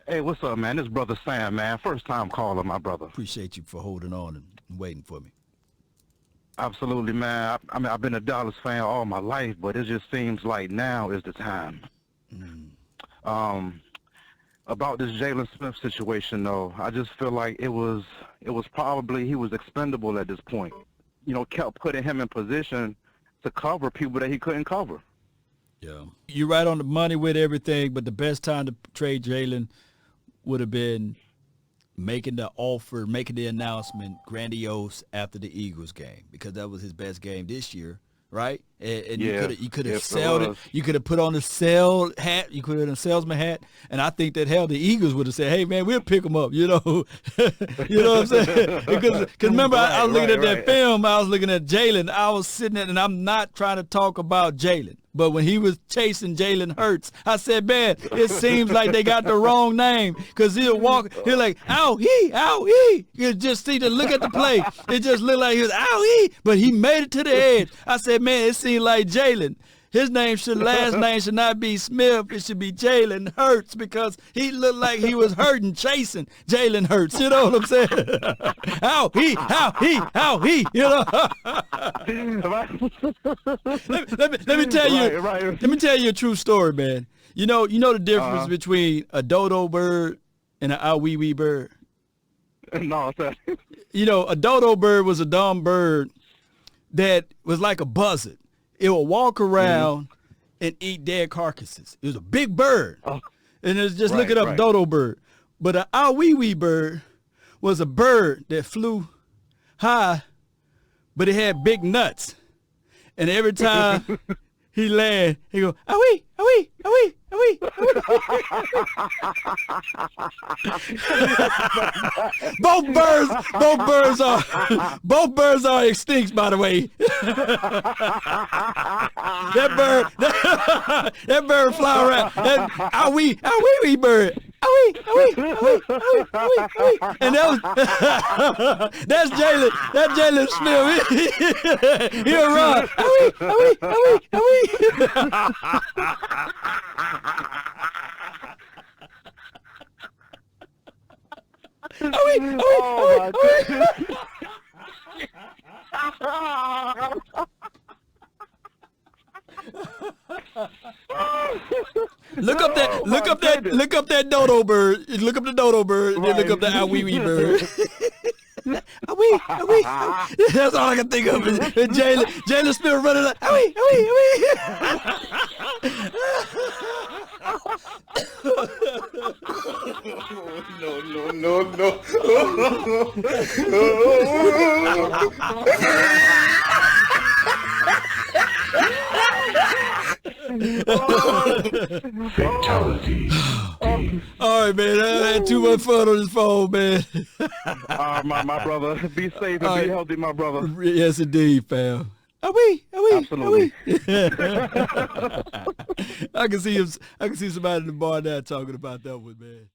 Hey, what's up, man? This brother Sam, man. First time calling, my brother. Appreciate you for holding on and waiting for me. Absolutely, man. I mean, I've been a Dallas fan all my life, but it just seems like now is the time. About this Jaylon Smith situation, though, I just feel like it was probably he was expendable at this point. You know, kept putting him in position to cover people that he couldn't cover. Yeah, you're right on the money with everything, but the best time to trade Jaylon would have been making the offer, making the announcement grandiose after the Eagles game, because that was his best game this year, right? And Yeah, you could have it sold it. was. You could have put on the sell hat. You could have a salesman hat, and I think that hell the Eagles would have said, "Hey man, we'll pick him up." You know, you know what I'm saying? Because remember, I was looking at that film. I was looking at Jaylon. I was sitting there, and I'm not trying to talk about Jaylon. But when he was chasing Jalen Hurts, I said, man, it seems like they got the wrong name, because he'll walk, he'll like, ow-hee. You just see the look at the play. It just looked like he was ow-hee, but he made it to the edge. I said, man, it seemed like Jalen. His last name should not be Smith. It should be Jalen Hurts, because he looked like he was hurting, chasing Jalen Hurts. You know what I'm saying? Ow-hee, you know? let me tell you. Let me tell you a true story, man. You know the difference between a Dodo Bird and an OWee Weee Bird? No, sir. You know, a Dodo Bird was a dumb bird that was like a buzzard. It would walk around and eat dead carcasses. It was a big bird. And it's just look it up, Dodo Bird. But an OWee Weee Bird was a bird that flew high, but it had big nuts. And every time he landed, he go, "Awee, awee, awee, awee, awee." both birds are extinct, by the way. that bird fly around. That OWee Weee Bird. Awee, awee, awee, awee, awee, awee. And that's Jaylon. That's Jaylon Smith. He'll run. Awee, awee, awee, awee. Awee, awee, awee, Look up that Dodo Bird. Look up the Dodo Bird, and then look up the OWee Weee Bird. Awee. That's all I can think of is Jaylon Smith running like awee. Fatality. All right, man. I had too much fun on this phone, man. My brother. Be safe and be healthy, my brother. Yes, indeed, fam. Awee. Absolutely. I can see somebody in the bar now talking about that one, man.